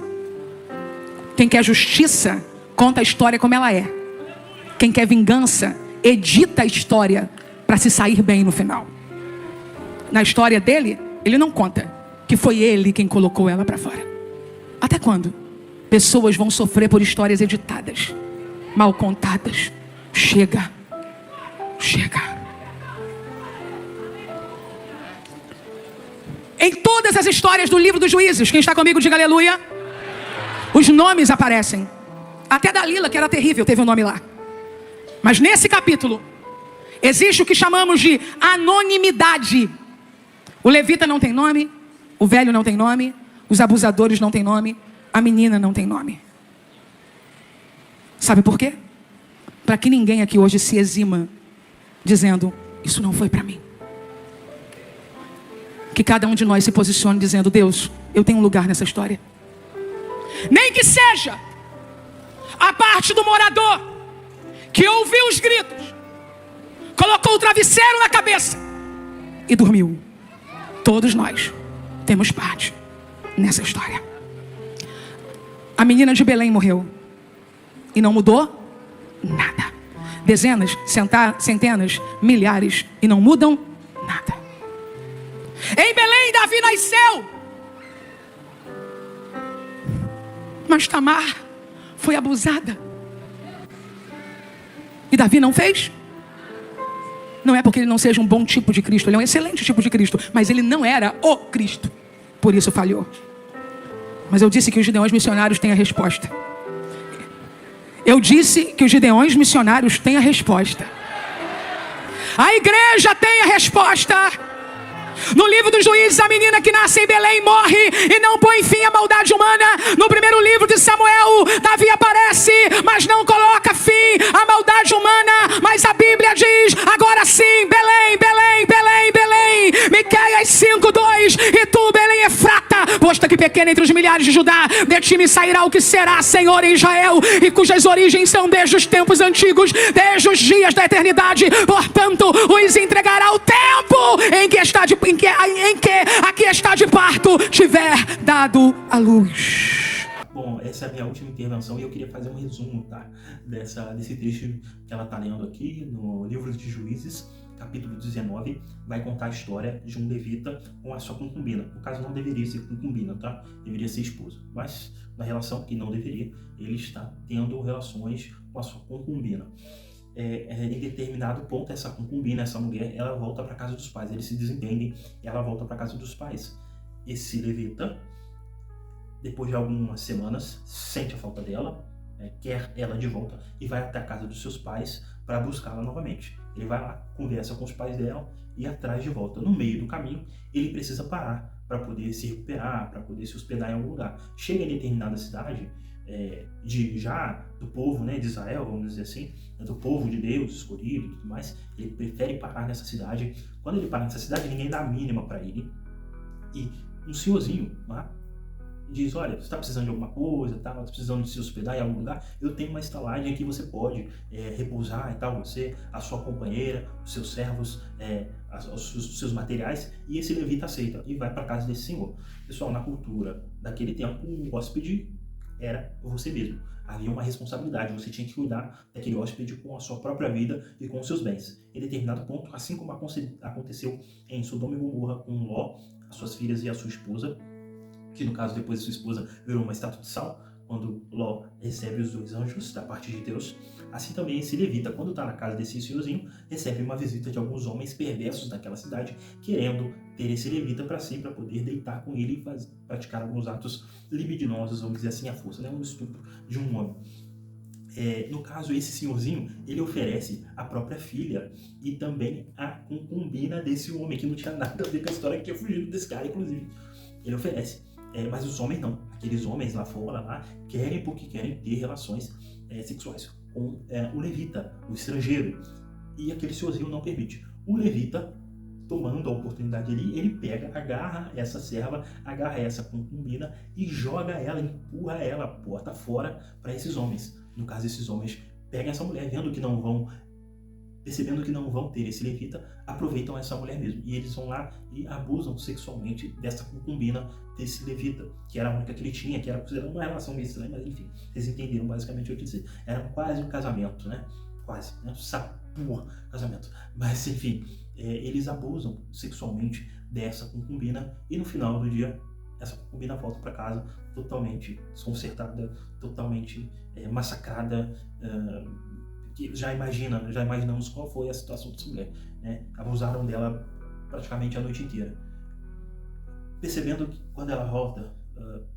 Quem quer justiça, conta a história como ela é. Quem quer vingança, edita a história para se sair bem no final. Na história dele, ele não conta que foi ele quem colocou ela para fora. Até quando? Pessoas vão sofrer por histórias editadas, mal contadas. Chega. Chega. Em todas as histórias do livro dos Juízes, quem está comigo, diga aleluia. Os nomes aparecem. Até Dalila, que era terrível, teve um nome lá. Mas nesse capítulo, existe o que chamamos de anonimidade. O levita não tem nome, o velho não tem nome, os abusadores não têm nome, a menina não tem nome. Sabe por quê? Para que ninguém aqui hoje se exima dizendo, isso não foi para mim. Que cada um de nós se posicione dizendo, Deus, eu tenho um lugar nessa história. Nem que seja a parte do morador que ouviu os gritos, colocou o travesseiro na cabeça e dormiu. Todos nós temos parte nessa história. A menina de Belém morreu e não mudou nada. Dezenas, centenas, milhares e não mudam nada. Em Belém, Davi nasceu. Mas Tamar foi abusada. E Davi não fez? Não é porque ele não seja um bom tipo de Cristo, ele é um excelente tipo de Cristo, mas ele não era o Cristo, por isso falhou. Mas eu disse que os gideões missionários têm a resposta. Eu disse que os gideões missionários têm a resposta. A igreja tem a resposta. No livro dos Juízes, a menina que nasce em Belém morre e não põe fim à maldade humana. No primeiro livro de Samuel, Davi aparece, mas não coloca fim à maldade humana. Mas a Bíblia diz, agora sim, Belém, Belém, Belém, Belém. Miqueias 5:2, e tu, Belém Efrata, posta que pequena entre os milhares de Judá, de ti me sairá o que será Senhor em Israel, e cujas origens são desde os tempos antigos, desde os dias da eternidade. Portanto, os entregará o tempo em que aqui está de parto tiver dado a luz. Bom, essa é a minha última intervenção e eu queria fazer um resumo, tá? Desse trecho que ela está lendo aqui no livro de Juízes, capítulo 19, vai contar a história de um levita com a sua concubina. No caso, não deveria ser concubina, tá? Deveria ser esposa. Mas, na relação que não deveria, ele está tendo relações com a sua concubina. Em determinado ponto, essa concubina, essa mulher, ela volta para casa dos pais. Eles se desentendem e ela volta para casa dos pais. Esse levita, depois de algumas semanas, sente a falta dela, quer ela de volta e vai até a casa dos seus pais para buscá-la novamente. Ele vai lá, conversa com os pais dela e atrás de volta. No meio do caminho, ele precisa parar para poder se recuperar, para poder se hospedar em algum lugar. Chega em determinada cidade, do povo, né, de Israel, vamos dizer assim, do povo de Deus, escolhido e tudo mais, ele prefere parar nessa cidade. Quando ele para nessa cidade, ninguém dá a mínima para ele. E um senhorzinho lá diz: olha, você está precisando de alguma coisa, tá precisando de se hospedar em algum lugar, eu tenho uma estalagem aqui, você pode repousar e tal, você, a sua companheira, os seus servos, os seus materiais. E esse levita aceita e vai para casa desse senhor. Pessoal, na cultura daquele tempo, o hóspede era você mesmo. Havia uma responsabilidade, você tinha que cuidar daquele hóspede com a sua própria vida e com os seus bens. Em determinado ponto, assim como aconteceu em Sodoma e Gomorra com Ló, as suas filhas e a sua esposa, que no caso depois sua esposa virou uma estátua de sal, quando Ló recebe os 2 anjos da parte de Deus, assim também esse levita, quando está na casa desse senhorzinho, recebe uma visita de alguns homens perversos daquela cidade, querendo ter esse levita para si, para poder deitar com ele e praticar alguns atos libidinosos, vamos dizer assim, à força, né? Um estupro de um homem. No caso, esse senhorzinho, ele oferece a própria filha e também a concubina desse homem, que não tinha nada a ver com a história, que tinha fugido desse cara, inclusive. Ele oferece. Mas os homens não. Aqueles homens lá fora, lá, querem porque querem ter relações sexuais com o levita, o estrangeiro. E aquele senhorzinho não permite. O levita, tomando a oportunidade ali, ele pega, agarra essa serva, agarra essa concubina e joga ela, empurra ela, porta fora para esses homens. No caso, esses homens pegam essa mulher, percebendo que não vão ter esse levita, aproveitam essa mulher mesmo. E eles vão lá e abusam sexualmente dessa concubina desse levita, que era a única que ele tinha, que era considerada uma relação meio estranha, mas enfim, vocês entenderam basicamente o que eu quis dizer. Era quase um casamento, né? Quase, né? Sapor casamento. Mas enfim, eles abusam sexualmente dessa concubina e no final do dia essa concubina volta para casa totalmente desconcertada, totalmente massacrada. Que já imaginamos qual foi a situação dessa mulher, né? Abusaram dela praticamente a noite inteira. Percebendo que quando ela volta,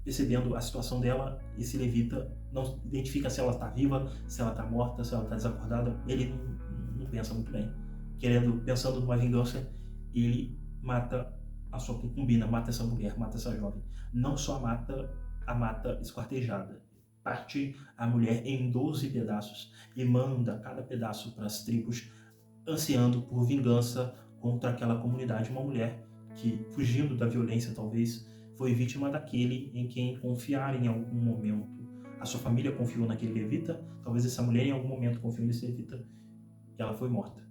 percebendo a situação dela, esse levita não identifica se ela está viva, se ela está morta, se ela está desacordada. Ele não pensa muito bem. Pensando numa vingança, ele mata a sua concubina, mata essa mulher, mata essa jovem. Não só a mata esquartejada, parte a mulher em 12 pedaços e manda cada pedaço para as tribos, ansiando por vingança contra aquela comunidade. Uma mulher que, fugindo da violência, talvez, foi vítima daquele em quem confiar em algum momento. A sua família confiou naquele levita, talvez essa mulher em algum momento confiou nesse levita e ela foi morta.